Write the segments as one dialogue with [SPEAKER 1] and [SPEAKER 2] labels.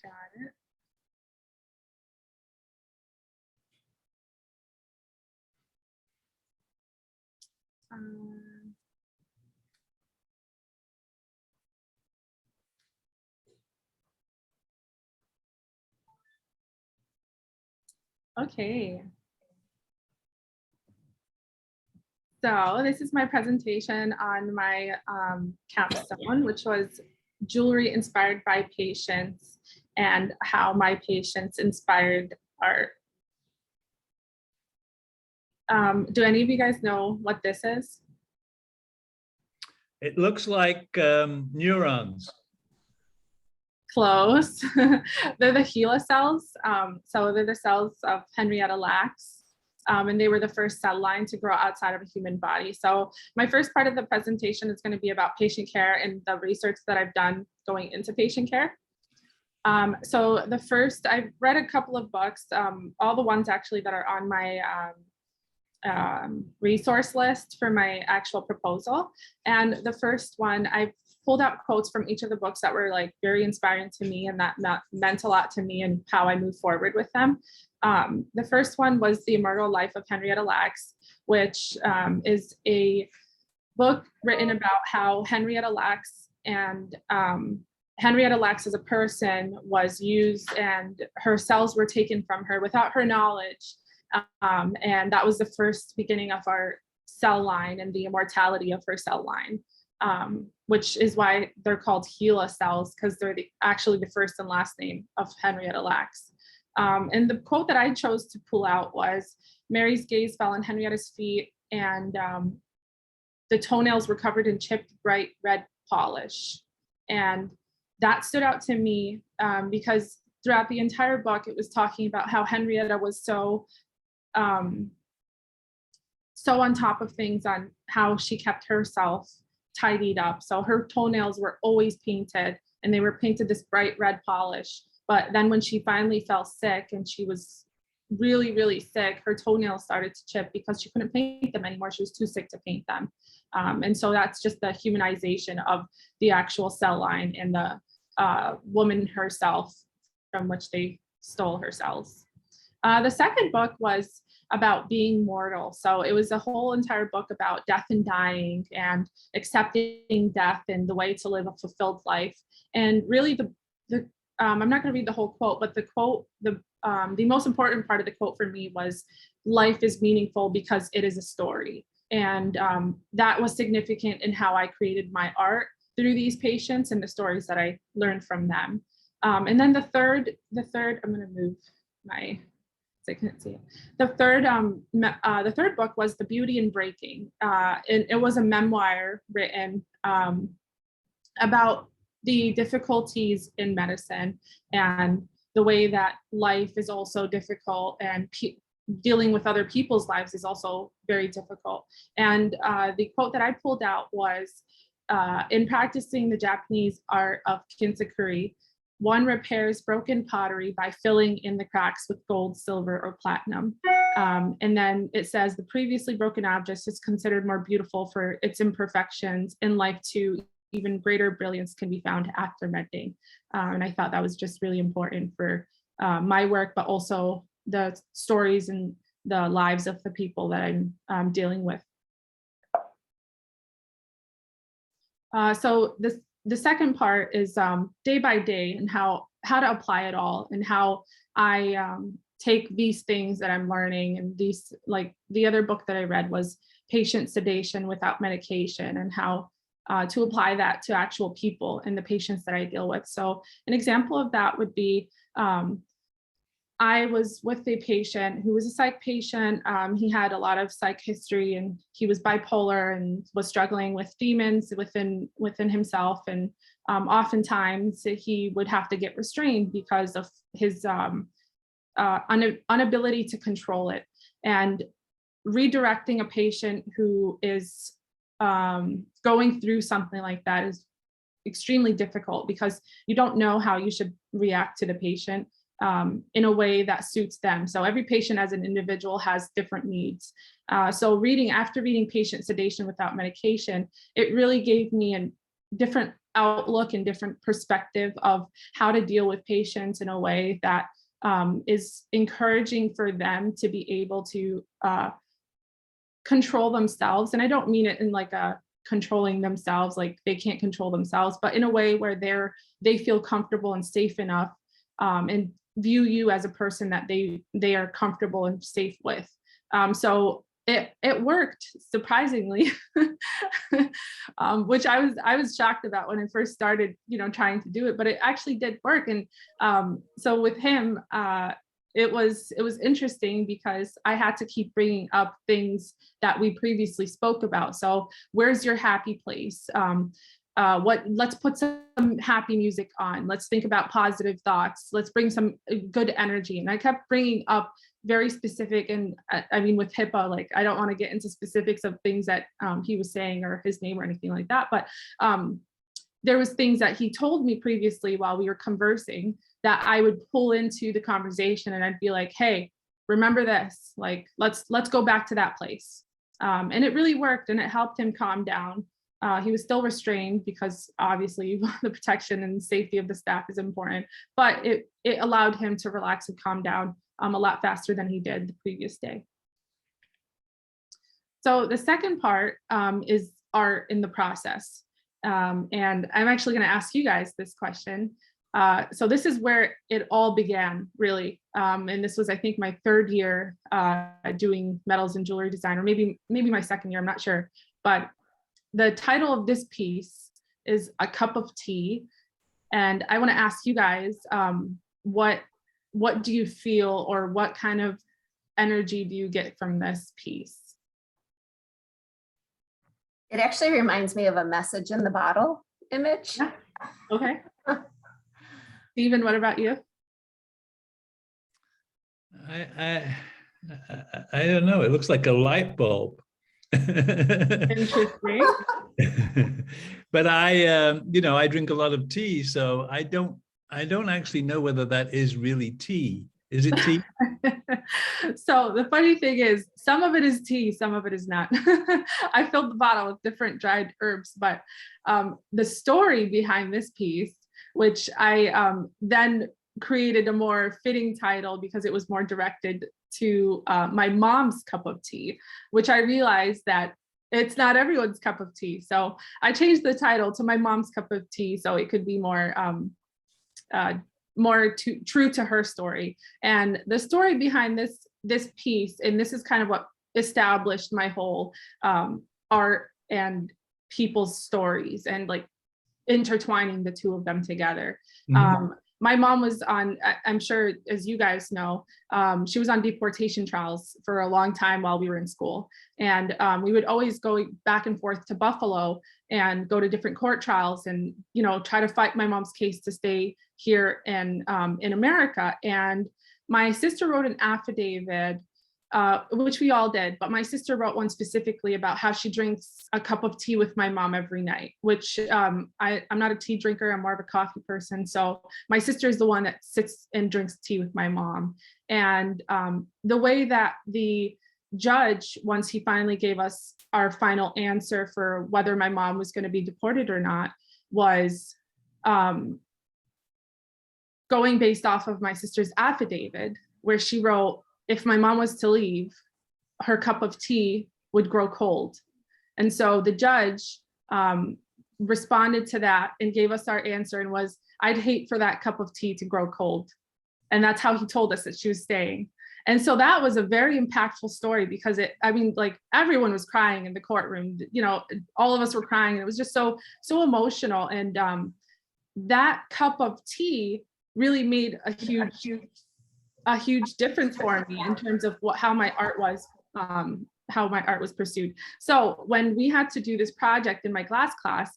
[SPEAKER 1] Got it. Okay. So this is my presentation on my capstone, which was jewelry inspired by patients and how my patients inspired art. Do any of you guys know what this is?
[SPEAKER 2] It looks like neurons.
[SPEAKER 1] Close. They're the HeLa cells. So they're the cells of Henrietta Lacks. And they were the first cell line to grow outside of a human body. So my first part of the presentation is going to be about patient care and the research that I've done going into patient care. So the first, I've read a couple of books, all the ones actually that are on my resource list for my actual proposal. And the first one, I've pulled out quotes from each of the books that were like very inspiring to me and that meant a lot to me and how I move forward with them. The first one was The Immortal Life of Henrietta Lacks, which is a book written about how Henrietta Lacks and Henrietta Lacks as a person was used and her cells were taken from her without her knowledge. And that was the first beginning of our cell line and the immortality of her cell line, which is why they're called HeLa cells, because they're actually the first and last name of Henrietta Lacks. And the quote that I chose to pull out was, "Mary's gaze fell on Henrietta's feet and the toenails were covered in chipped bright red polish." And that stood out to me because throughout the entire book, it was talking about how Henrietta was so on top of things, on how she kept herself tidied up. So her toenails were always painted and they were painted this bright red polish. But then when she finally fell sick and she was really, really sick, her toenails started to chip because she couldn't paint them anymore. She was too sick to paint them. And so that's just the humanization of the actual cell line and the woman herself from which they stole her cells. The second book was about being mortal. So it was a whole entire book about death and dying and accepting death and the way to live a fulfilled life. And really I'm not going to read the whole quote, but the quote, the most important part of the quote for me was, "Life is meaningful because it is a story." And that was significant in how I created my art through these patients and the stories that I learned from them. And then the third, I'm going to move my, so I can't see it. The third book was The Beauty in Breaking. And it was a memoir written about the difficulties in medicine and the way that life is also difficult and dealing with other people's lives is also very difficult. And the quote that I pulled out was, "In practicing the Japanese art of kintsukuroi, one repairs broken pottery by filling in the cracks with gold, silver, or platinum." And then it says, "The previously broken object is considered more beautiful for its imperfections. In life too, even greater brilliance can be found after mending." And I thought that was just really important for my work, but also the stories and the lives of the people that I'm dealing with. So the second part is day by day and how to apply it all and how I take these things that I'm learning, and these, like the other book that I read was Patient Sedation Without Medication, and how to apply that to actual people and the patients that I deal with. So an example of that would be, I was with a patient who was a psych patient. He had a lot of psych history and he was bipolar and was struggling with demons within himself. And oftentimes he would have to get restrained because of his inability to control it. And redirecting a patient who is going through something like that is extremely difficult because you don't know how you should react to the patient. in a way that suits them. So every patient as an individual has different needs. So after reading Patient Sedation Without Medication, it really gave me a different outlook and different perspective of how to deal with patients in a way that is encouraging for them to be able to control themselves. And I don't mean it in like a controlling themselves, like they can't control themselves, but in a way where they feel comfortable and safe enough, and view you as a person that they are comfortable and safe with. So it worked, surprisingly, which I was shocked about when I first started, trying to do it, but it actually did work. And so with him, it was interesting because I had to keep bringing up things that we previously spoke about. So where's your happy place? Let's put some happy music on. Let's think about positive thoughts. Let's bring some good energy. And I kept bringing up very specific, and I mean, with HIPAA, like, I don't want to get into specifics of things that he was saying or his name or anything like that. But there was things that he told me previously while we were conversing that I would pull into the conversation, and I'd be like, hey, remember this, like, let's go back to that place. And it really worked, and it helped him calm down. He was still restrained because obviously the protection and safety of the staff is important, but it allowed him to relax and calm down a lot faster than he did the previous day. So the second part is art in the process. And I'm actually going to ask you guys this question. So this is where it all began, really. And this was, I think, my third year doing metals and jewelry design, or maybe my second year, I'm not sure. But the title of this piece is A Cup of Tea. And I want to ask you guys, what do you feel, or what kind of energy do you get from this piece?
[SPEAKER 3] It actually reminds me of a message in the bottle image.
[SPEAKER 1] Yeah. Okay. Stephen, what about you?
[SPEAKER 2] I don't know. It looks like a light bulb.
[SPEAKER 1] Interesting.
[SPEAKER 2] But I drink a lot of tea, so I don't actually know whether that is really tea. Is it tea?
[SPEAKER 1] So the funny thing is, some of it is tea, some of it is not. I filled the bottle with different dried herbs, but the story behind this piece, which I then created a more fitting title because it was more directed to my mom's cup of tea, which I realized that it's not everyone's cup of tea. So I changed the title to My Mom's Cup of Tea, so it could be more true to her story. And the story behind this piece, and this is kind of what established my whole art and people's stories, and like intertwining the two of them together. Mm-hmm. My mom was on, I'm sure, as you guys know, she was on deportation trials for a long time while we were in school. And we would always go back and forth to Buffalo and go to different court trials and, try to fight my mom's case to stay here in America. And my sister wrote an affidavit, which we all did, but my sister wrote one specifically about how she drinks a cup of tea with my mom every night, which I'm not a tea drinker, I'm more of a coffee person. So my sister is the one that sits and drinks tea with my mom. And the way that the judge, once he finally gave us our final answer for whether my mom was going to be deported or not, was going based off of my sister's affidavit, where she wrote, if my mom was to leave, her cup of tea would grow cold. And so the judge responded to that and gave us our answer, and was, I'd hate for that cup of tea to grow cold. And that's how he told us that she was staying. And so that was a very impactful story, because everyone was crying in the courtroom, all of us were crying. It was just so emotional. And that cup of tea really made a huge difference for me in terms of how my art was pursued. So when we had to do this project in my glass class,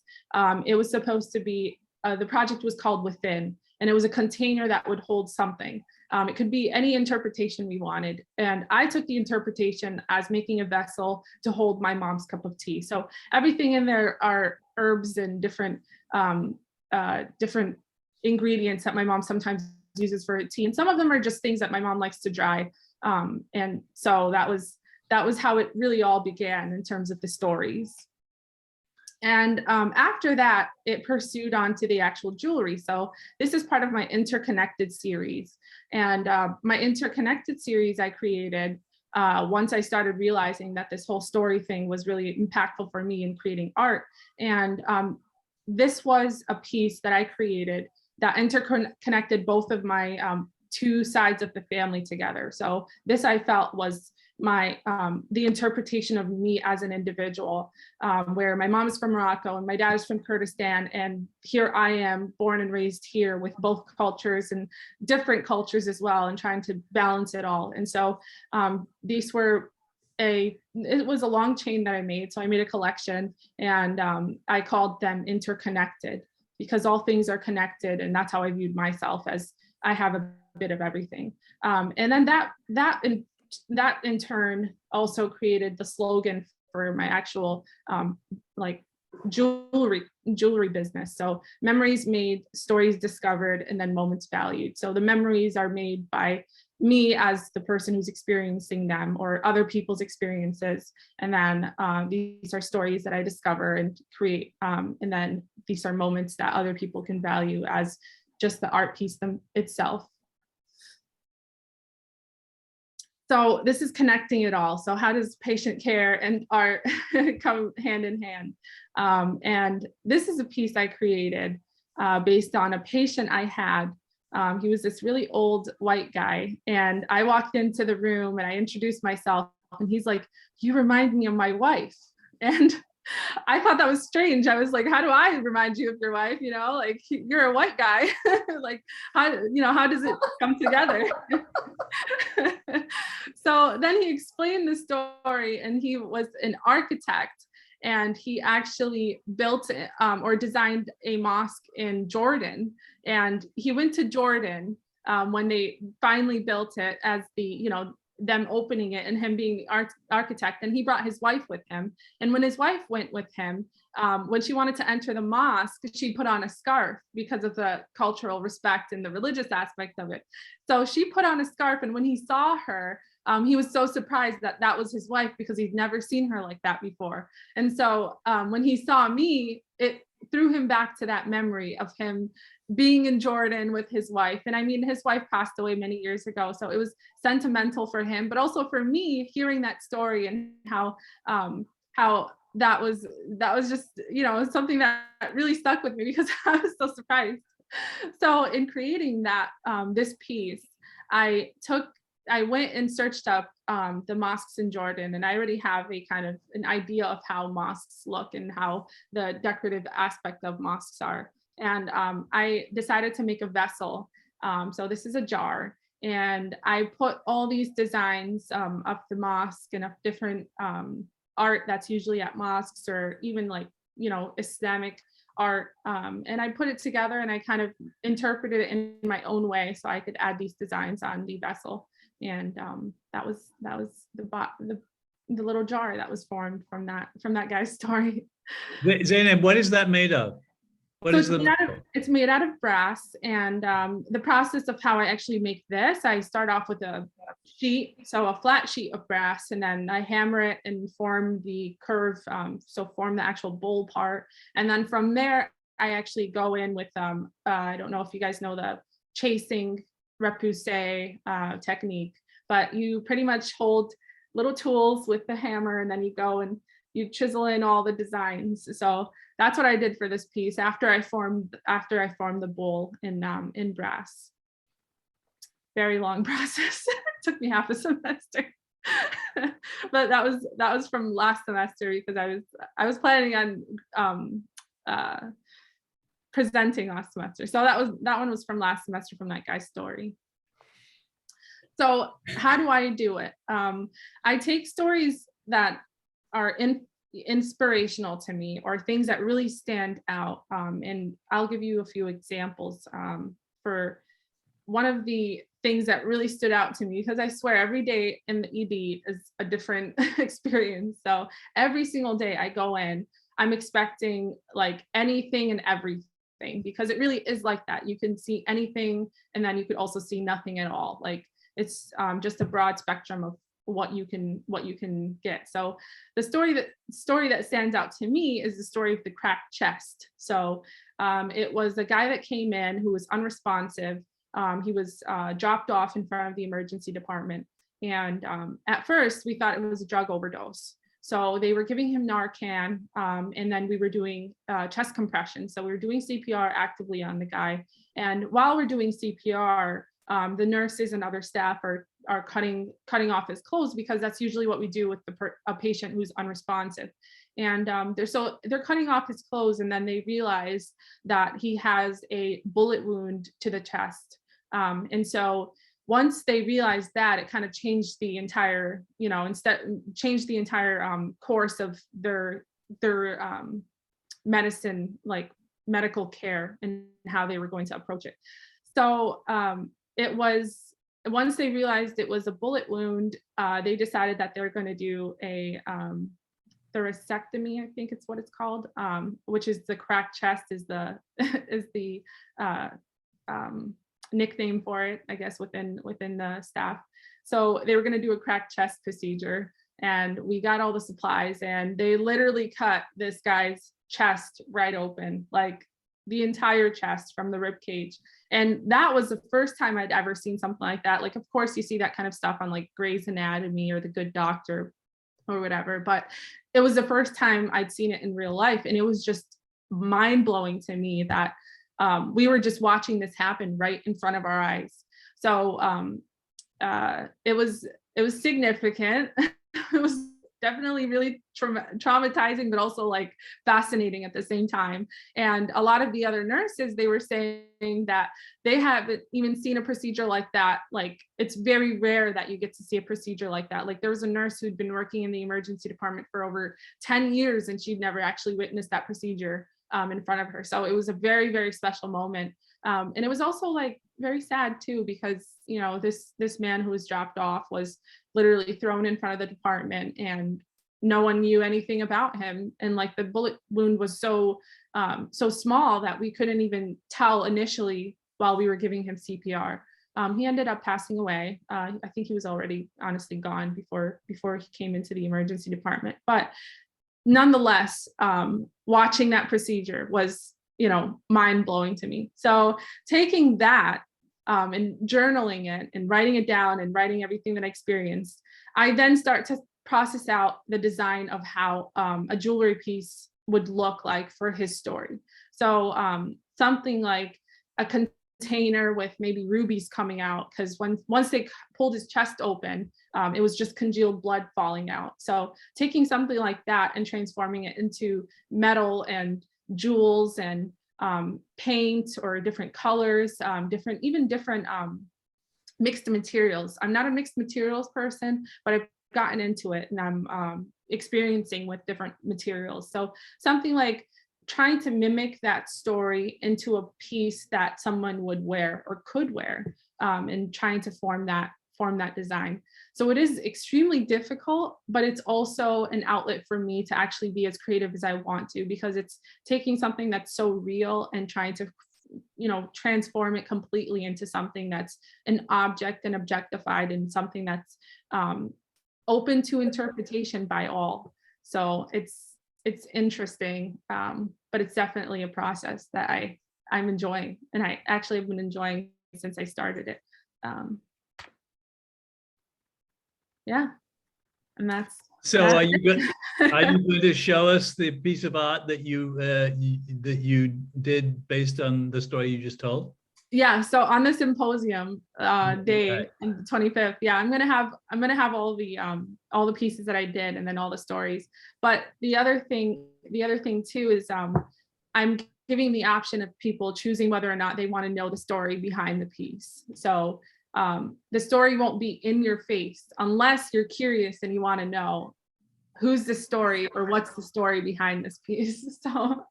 [SPEAKER 1] it was supposed to be, the project was called Within, and it was a container that would hold something. It could be any interpretation we wanted. And I took the interpretation as making a vessel to hold my mom's cup of tea. So everything in there are herbs and different ingredients that my mom sometimes uses for tea. And some of them are just things that my mom likes to dry. And so that was how it really all began in terms of the stories. And after that, it pursued on to the actual jewelry. So this is part of my interconnected series. And my interconnected series I created once I started realizing that this whole story thing was really impactful for me in creating art. And this was a piece that I created that interconnected both of my two sides of the family together. So this I felt was my the interpretation of me as an individual, where my mom is from Morocco and my dad is from Kurdistan, and here I am born and raised here with both cultures and different cultures as well, and trying to balance it all. And so these were it was a long chain that I made. So I made a collection, and I called them interconnected, because all things are connected, and that's how I viewed myself, as I have a bit of everything. And then that in turn also created the slogan for my actual like jewelry business. So memories made, stories discovered, and then moments valued. So the memories are made by me as the person who's experiencing them, or other people's experiences. And then these are stories that I discover and create. And then these are moments that other people can value as just the art piece itself. So this is connecting it all. So how does patient care and art come hand in hand? And this is a piece I created based on a patient I had. He was this really old white guy, and I walked into the room and I introduced myself, and he's like, "You remind me of my wife." And I thought that was strange. I was like, how do I remind you of your wife? You know, like, you're a white guy. Like, how does it come together? So then he explained the story, and he was an architect, and he actually built or designed a mosque in Jordan. And he went to Jordan when they finally built it, as them opening it and him being the architect, and he brought his wife with him. And when his wife went with him, when she wanted to enter the mosque, she put on a scarf because of the cultural respect and the religious aspect of it. So she put on a scarf, and when he saw her, he was so surprised that that was his wife, because he'd never seen her like that before. And so when he saw me, it threw him back to that memory of him being in Jordan with his wife. And I mean, his wife passed away many years ago, so it was sentimental for him, but also for me, hearing that story, and how that was just, something that really stuck with me, because I was so surprised. So in creating that this piece, I went and searched up the mosques in Jordan, and I already have a kind of an idea of how mosques look and how the decorative aspect of mosques are. And I decided to make a vessel. So this is a jar, and I put all these designs of the mosque and of different art that's usually at mosques, or even like, Islamic art. And I put it together, and I kind of interpreted it in my own way, so I could add these designs on the vessel. And that was the little jar that was formed from that guy's story.
[SPEAKER 2] Zayneb, what is that made of?
[SPEAKER 1] It's made out of brass. And the process of how I actually make this, I start off with a sheet, so a flat sheet of brass, and then I hammer it and form the curve, so form the actual bowl part. And then from there, I actually go in with, I don't know if you guys know the chasing repoussé technique, but you pretty much hold little tools with the hammer, and then you go and you chisel in all the designs. So that's what I did for this piece after I formed the bowl in brass. Very long process. It took me half a semester. But that was from last semester, because I was planning on presenting last semester. So that one was from last semester, from that guy's story. So how do I do it? I take stories that are inspirational to me, or things that really stand out. And I'll give you a few examples. For one of the things that really stood out to me, because I swear every day in the ED is a different experience. So every single day I go in, I'm expecting like anything and everything. thing, because it really is like that. You can see anything, and then you could also see nothing at all. Like it's just a broad spectrum of what you can get. So the story that stands out to me is the story of the cracked chest. So it was a guy that came in who was unresponsive. He was dropped off in front of the emergency department. And at first we thought it was a drug overdose. So they were giving him Narcan, and then we were doing chest compression. So we were doing CPR actively on the guy. And while we're doing CPR, the nurses and other staff are cutting off his clothes, because that's usually what we do with a patient who's unresponsive. And they're cutting off his clothes, and then they realize that he has a bullet wound to the chest. And so once they realized that, it kind of changed the entire, course of their medicine, like medical care, and how they were going to approach it. So it was, once they realized it was a bullet wound, they decided that they're going to do a thoracectomy, I think it's what it's called, which is the cracked chest is the nickname for it, I guess, within the staff. So they were going to do a cracked chest procedure, and we got all the supplies, and they literally cut this guy's chest right open, like the entire chest from the rib cage. And that was the first time I'd ever seen something like that. Like, of course, you see that kind of stuff on like Grey's Anatomy or The Good Doctor or whatever, but it was the first time I'd seen it in real life. And it was just mind-blowing to me that we were just watching this happen right in front of our eyes. So it was significant. It was definitely really traumatizing, but also like fascinating at the same time. And a lot of the other nurses, they were saying that they haven't even seen a procedure like that. Like, it's very rare that you get to see a procedure like that. Like, there was a nurse who'd been working in the emergency department for over 10 years, and she'd never actually witnessed that procedure in front of her. So it was a very, very special moment. And it was also like very sad too, because, this man who was dropped off was literally thrown in front of the department, and no one knew anything about him. And like the bullet wound was so small that we couldn't even tell initially while we were giving him CPR. He ended up passing away. I think he was already honestly gone before he came into the emergency department. But nonetheless, watching that procedure was, mind-blowing to me. So taking that and journaling it and writing it down and writing everything that I experienced, I then start to process out the design of how a jewelry piece would look like for his story. So something like a container with maybe rubies coming out, because once they pulled his chest open, it was just congealed blood falling out. So taking something like that and transforming it into metal and jewels and paint or different colors, different mixed materials. I'm not a mixed materials person, but I've gotten into it, and I'm experiencing with different materials. So something like trying to mimic that story into a piece that someone would wear or could wear, and trying to form that design. So it is extremely difficult, but it's also an outlet for me to actually be as creative as I want to, because it's taking something that's so real and trying to, transform it completely into something that's an object and objectified, and something that's open to interpretation by all. So it's interesting, but it's definitely a process that I'm enjoying, and I actually have been enjoying since I started it. Yeah, and that's.
[SPEAKER 2] So are you going to show us the piece of art that you did based on the story you just told?
[SPEAKER 1] Yeah, so on the symposium day, on the 25th, yeah, I'm gonna have all the pieces that I did, and then all the stories. But the other thing too is I'm giving the option of people choosing whether or not they want to know the story behind the piece. So the story won't be in your face unless you're curious and you want to know who's the story or what's the story behind this piece. So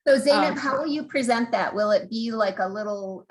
[SPEAKER 3] Zayneb, how will you present that? Will it be like a little,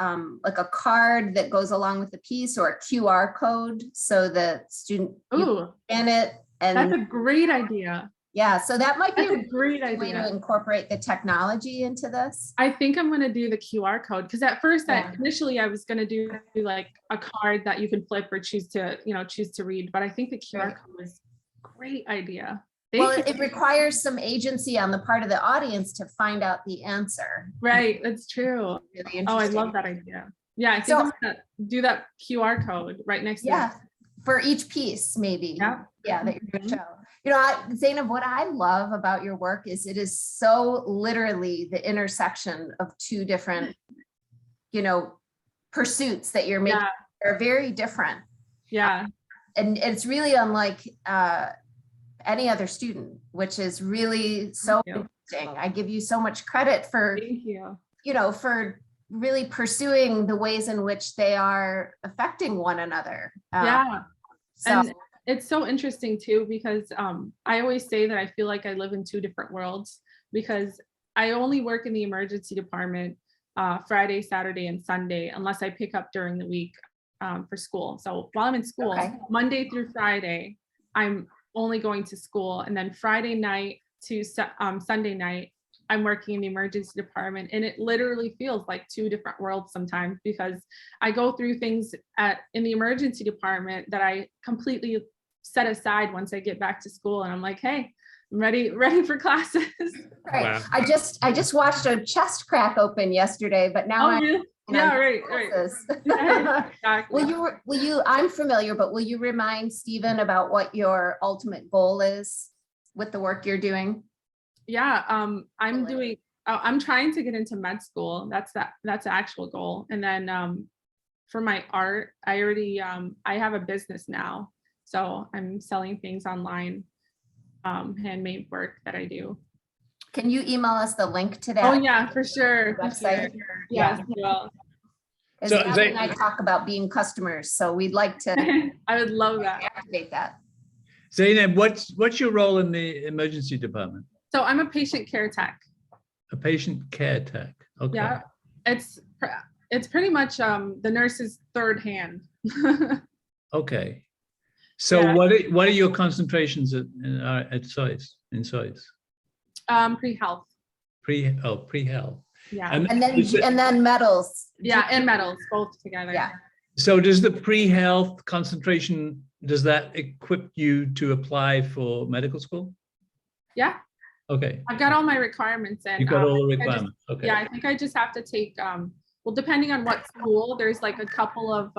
[SPEAKER 3] like a card that goes along with the piece, or a QR code so the student can scan it? And
[SPEAKER 1] that's a great idea.
[SPEAKER 3] Yeah, so that might be
[SPEAKER 1] That's a great
[SPEAKER 3] way to
[SPEAKER 1] idea.
[SPEAKER 3] incorporate the technology into this.
[SPEAKER 1] I think I'm gonna do the QR code, because at first,
[SPEAKER 3] Yeah.
[SPEAKER 1] initially I was gonna do like a card that you can flip or choose to read, but I think the QR
[SPEAKER 3] Right.
[SPEAKER 1] code is a great idea.
[SPEAKER 3] Well,
[SPEAKER 1] Thank you.
[SPEAKER 3] it requires some agency on the part of the audience to find out the answer.
[SPEAKER 1] Right, that's true.
[SPEAKER 3] Really
[SPEAKER 1] Oh, I
[SPEAKER 3] interesting.
[SPEAKER 1] love that idea. Yeah, I think
[SPEAKER 3] So-
[SPEAKER 1] I'm gonna do that QR code right next to
[SPEAKER 3] Yeah,
[SPEAKER 1] it.
[SPEAKER 3] for each piece, maybe.
[SPEAKER 1] Yeah.
[SPEAKER 3] Yeah, that you're
[SPEAKER 1] Mhm.
[SPEAKER 3] gonna show. You know, Zayneb, what I love about your work is it is so literally the intersection of two different, pursuits that you're making.
[SPEAKER 1] Yeah,
[SPEAKER 3] They're very different.
[SPEAKER 1] yeah,
[SPEAKER 3] And it's really unlike any other student, which is really so
[SPEAKER 1] Thank you.
[SPEAKER 3] interesting. I give you so much credit for,
[SPEAKER 1] thank you.
[SPEAKER 3] for really pursuing the ways in which they are affecting one another.
[SPEAKER 1] Yeah,
[SPEAKER 3] So,
[SPEAKER 1] and it's so interesting too, because I always say that I feel like I live in two different worlds, because I only work in the emergency department Friday, Saturday, and Sunday, unless I pick up during the week for school. So while I'm in school,
[SPEAKER 3] Okay.
[SPEAKER 1] Monday through Friday, I'm only going to school, and then Friday night to Sunday night, I'm working in the emergency department, and it literally feels like two different worlds sometimes, because I go through things in the emergency department that I completely set aside once I get back to school, and I'm like, hey, I'm ready for classes.
[SPEAKER 3] right.
[SPEAKER 2] Wow.
[SPEAKER 3] I just watched a chest crack open yesterday, but now
[SPEAKER 1] Oh, really? Yeah, right.
[SPEAKER 3] right.
[SPEAKER 1] Exactly.
[SPEAKER 3] Will you, I'm familiar, but will you remind Stephen about what your ultimate goal is with the work you're doing?
[SPEAKER 1] Yeah, I'm trying to get into med school. That's the actual goal. And then for my art, I already I have a business now. So I'm selling things online, handmade work that I do.
[SPEAKER 3] Can you email us the link to that?
[SPEAKER 1] Oh yeah, for sure.
[SPEAKER 3] Website?
[SPEAKER 1] Yes, well,
[SPEAKER 3] Because
[SPEAKER 2] So,
[SPEAKER 3] Abby and I talk about being customers, so we'd like to
[SPEAKER 1] I would love that.
[SPEAKER 3] activate that.
[SPEAKER 2] Zayneb, what's your role in the emergency department?
[SPEAKER 1] So I'm a patient care tech.
[SPEAKER 2] A patient care tech. Okay.
[SPEAKER 1] Yeah, it's pretty much the nurse's third hand.
[SPEAKER 2] Okay. So
[SPEAKER 1] Yeah.
[SPEAKER 2] what are your concentrations at sites in sites?
[SPEAKER 1] Pre-health.
[SPEAKER 2] Pre-health.
[SPEAKER 1] Yeah.
[SPEAKER 3] And then metals.
[SPEAKER 1] Yeah, and metals, both together.
[SPEAKER 3] Yeah.
[SPEAKER 2] So does the pre-health concentration, does that equip you to apply for medical school?
[SPEAKER 1] Yeah,
[SPEAKER 2] Okay.
[SPEAKER 1] I've got all my requirements in.
[SPEAKER 2] You've got all the
[SPEAKER 1] I just-
[SPEAKER 2] requirements. Okay.
[SPEAKER 1] Yeah, I think I just have to take, well, depending on what school, there's like a couple of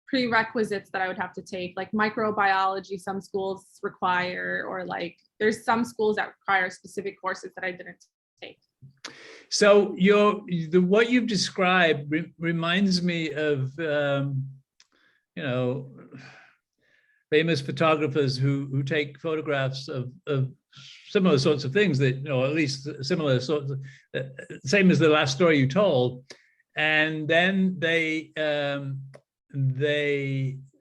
[SPEAKER 1] prerequisites that I would have to take, like microbiology, some schools require, or like there's some schools that require specific courses that I didn't take.
[SPEAKER 2] So what you've described reminds me of, famous photographers who take photographs of similar sorts of things that, at least similar sorts of, same as the last story you told. And then they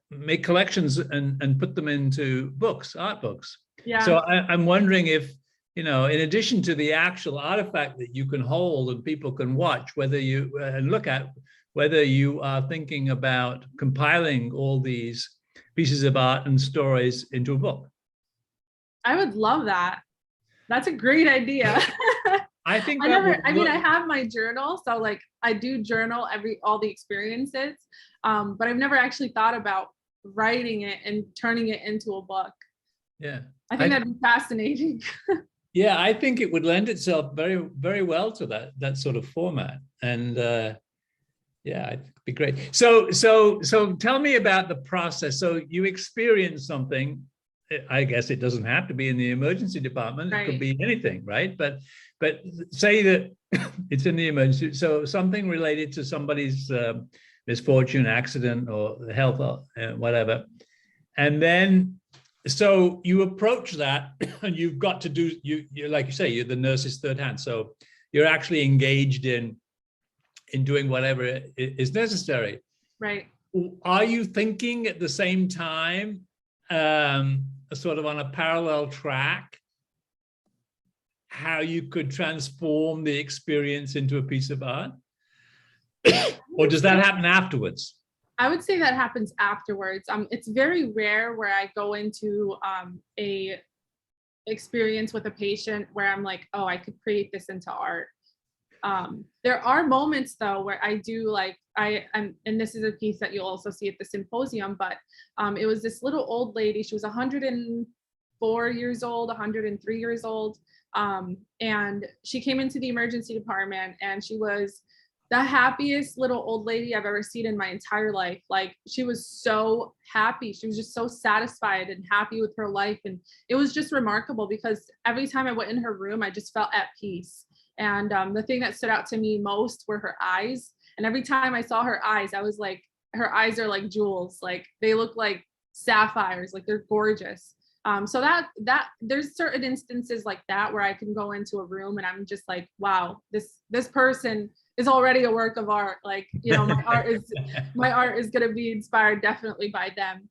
[SPEAKER 2] make collections and put them into books, art books.
[SPEAKER 1] Yeah.
[SPEAKER 2] So I'm wondering if, in addition to the actual artifact that you can hold and people can watch, whether you and look at, whether you are thinking about compiling all these pieces of art and stories into a book.
[SPEAKER 1] I would love that. That's a great idea.
[SPEAKER 2] I think
[SPEAKER 1] I have my journal, so like I do journal all the experiences, but I've never actually thought about writing it and turning it into a book.
[SPEAKER 2] Yeah,
[SPEAKER 1] I think that'd be fascinating.
[SPEAKER 2] Yeah, I think it would lend itself very, very well to that sort of format, and yeah, it'd be great. So tell me about the process. So you experience something. I guess it doesn't have to be in the emergency department. It could be anything, right? But say that it's in the emergency. So something related to somebody's misfortune, accident, or health, or whatever. And then, so you approach that, and you've got to do, you like you say, you're the nurse's third hand. So you're actually engaged in doing whatever is necessary.
[SPEAKER 1] Right.
[SPEAKER 2] Are you thinking at the same time, sort of on a parallel track, how you could transform the experience into a piece of art? Or does that happen afterwards?
[SPEAKER 1] I would say that happens afterwards. It's very rare where I go into experience with a patient where I'm like, oh, I could create this into art. There are moments though where I do like and this is a piece that you'll also see at the symposium, but it was this little old lady. She was 104 years old, 103 years old, and she came into the emergency department, and she was the happiest little old lady I've ever seen in my entire life. Like, she was so happy. She was just so satisfied and happy with her life, and it was just remarkable because every time I went in her room, I just felt at peace. And the thing that stood out to me most were her eyes. And every time I saw her eyes, I was like, her eyes are like jewels. Like, they look like sapphires, like they're gorgeous. So that there's certain instances like that where I can go into a room and I'm just like, wow, this person is already a work of art. Like, you know, my art is going to be inspired definitely by them.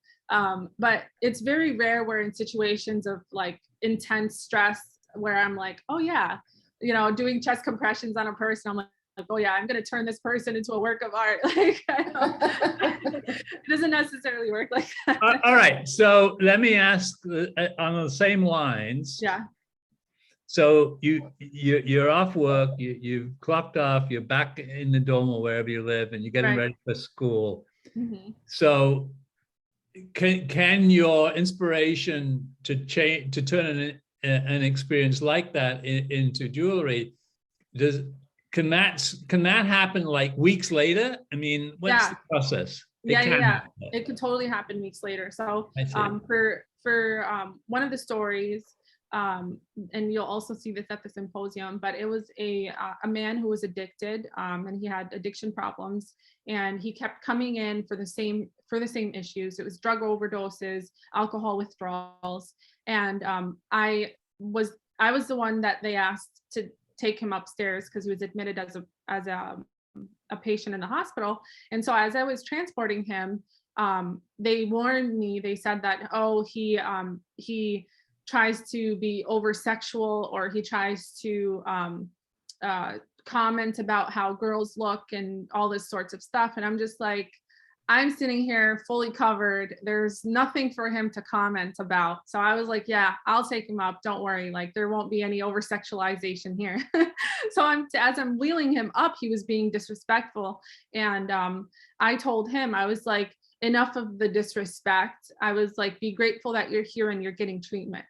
[SPEAKER 1] But it's very rare where in situations of like intense stress where I'm like, oh yeah, you know, doing chest compressions on a person, I'm like, oh yeah, I'm going to turn this person into a work of art. Like, it doesn't necessarily work like that.
[SPEAKER 2] All right. So let me ask on the same lines.
[SPEAKER 1] Yeah.
[SPEAKER 2] So you're off work, you've clocked off, you're back in the dome or wherever you live, and you're getting ready for school. Mm-hmm. So can your inspiration to change, to turn an experience like that into jewelry, can that happen like weeks later? I mean, what's the process?
[SPEAKER 1] Yeah. It could totally happen weeks later. So for one of the stories, and you'll also see this at the symposium, but it was a man who was addicted, and he had addiction problems, and he kept coming in for the same issues. It was drug overdoses, alcohol withdrawals, and I was the one that they asked to take him upstairs because he was admitted as a patient in the hospital. And so as I was transporting him, they warned me. They said that, oh, he tries to be over sexual, or he tries to comment about how girls look and all this sorts of stuff. And I'm just like, I'm sitting here fully covered. There's nothing for him to comment about. So I was like, yeah, I'll take him up. Don't worry. Like, there won't be any over sexualization here. So as I'm wheeling him up, he was being disrespectful. And I told him, I was like, enough of the disrespect. I was like, be grateful that you're here and you're getting treatment.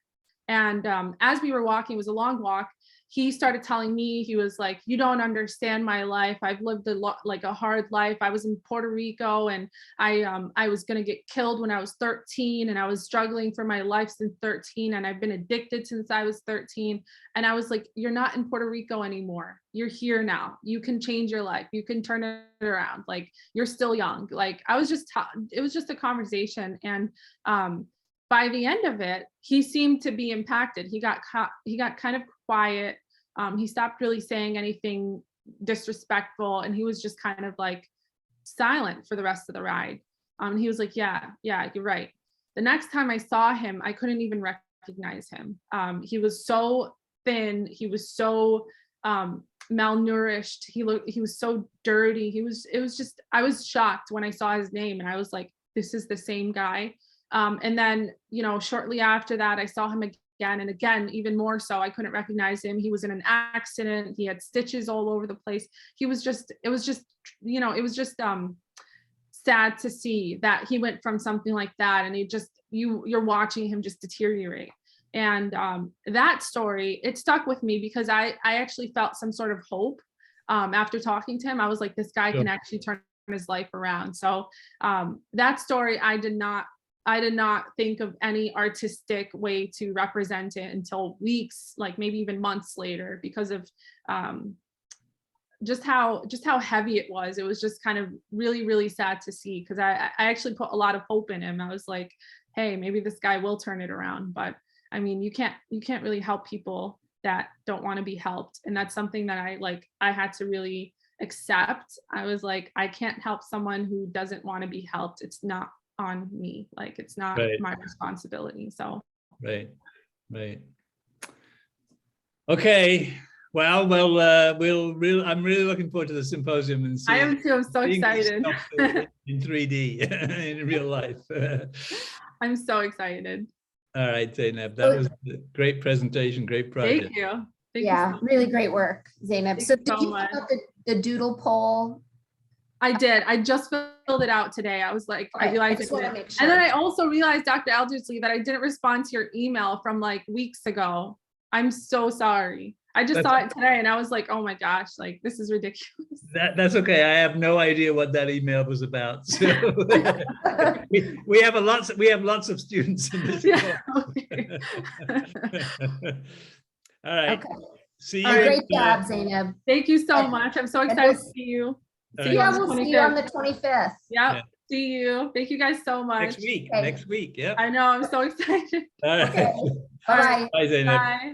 [SPEAKER 1] And as we were walking, it was a long walk, he started telling me, he was like, you don't understand my life. I've lived a hard life. I was in Puerto Rico, and I was going to get killed when I was 13, and I was struggling for my life since 13, and I've been addicted since I was 13. And I was like, you're not in Puerto Rico anymore. You're here now. You can change your life. You can turn it around. Like, you're still young. Like, I was just, it was just a conversation. And by the end of it, he seemed to be impacted. He got kind of quiet. He stopped really saying anything disrespectful, and he was just kind of like silent for the rest of the ride. He was like, yeah, you're right. The next time I saw him, I couldn't even recognize him. He was so thin. He was so malnourished. He was so dirty. I was shocked when I saw his name, and I was like, this is the same guy. And then, you know, shortly after that, I saw him again and again, even more so. I couldn't recognize him. He was in an accident. He had stitches all over the place. It was just sad to see that he went from something like that, and you're watching him just deteriorate. And that story, it stuck with me because I actually felt some sort of hope after talking to him. I was like, this guy can actually turn his life around. So that story, I did not think of any artistic way to represent it until weeks, like maybe even months later, because of just how heavy it was. It was just kind of really, really sad to see, because I actually put a lot of hope in him. I was like, hey, maybe this guy will turn it around. But I mean, you can't really help people that don't want to be helped. And that's something that I had to really accept. I was like, I can't help someone who doesn't want to be helped. It's not on me. Like, it's not my responsibility. So
[SPEAKER 2] right. Okay. Well, I'm really looking forward to the symposium and seeing.
[SPEAKER 1] I am too. I'm so excited.
[SPEAKER 2] In 3D in real life.
[SPEAKER 1] I'm so excited.
[SPEAKER 2] All right, Zayneb, that was a great presentation, great project.
[SPEAKER 1] Thank you. Thank you
[SPEAKER 3] Yeah,
[SPEAKER 1] so
[SPEAKER 3] really great work, Zayneb.
[SPEAKER 1] Thank
[SPEAKER 3] So
[SPEAKER 1] you
[SPEAKER 3] did
[SPEAKER 1] so
[SPEAKER 3] you
[SPEAKER 1] much.
[SPEAKER 3] fill out the doodle poll?
[SPEAKER 1] I did. I just filled it out today. I was like, I
[SPEAKER 3] Okay,
[SPEAKER 1] realized
[SPEAKER 3] just
[SPEAKER 1] I
[SPEAKER 3] want to
[SPEAKER 1] didn't.
[SPEAKER 3] make
[SPEAKER 1] And then I
[SPEAKER 3] sure.
[SPEAKER 1] also realized, Dr. Aldersley, that I didn't respond to your email from like weeks ago. I'm so sorry. I just saw it today and I was like, oh my gosh, like this is ridiculous.
[SPEAKER 2] That's okay. I have no idea what that email was about. So we have lots of students in this.
[SPEAKER 1] Yeah. Okay.
[SPEAKER 2] All right.
[SPEAKER 3] Okay.
[SPEAKER 2] See
[SPEAKER 1] All
[SPEAKER 2] you.
[SPEAKER 1] right.
[SPEAKER 3] Great job, Zayneb.
[SPEAKER 1] Thank you so
[SPEAKER 3] And-
[SPEAKER 1] much. I'm so
[SPEAKER 3] and
[SPEAKER 1] excited
[SPEAKER 3] we'll-
[SPEAKER 1] to see you.
[SPEAKER 2] All
[SPEAKER 1] See you
[SPEAKER 2] right.
[SPEAKER 1] on
[SPEAKER 3] Yeah,
[SPEAKER 1] the
[SPEAKER 3] we'll see you on
[SPEAKER 1] 25th.
[SPEAKER 3] the 25th.
[SPEAKER 1] Yep.
[SPEAKER 2] Yeah.
[SPEAKER 1] See you. Thank you guys so much.
[SPEAKER 2] Next week.
[SPEAKER 3] Okay.
[SPEAKER 2] Next week. Yeah.
[SPEAKER 1] I know. I'm so excited.
[SPEAKER 2] All right.
[SPEAKER 3] Okay.
[SPEAKER 1] All right.
[SPEAKER 3] Bye-bye.
[SPEAKER 2] Bye, Zayneb.
[SPEAKER 1] Bye.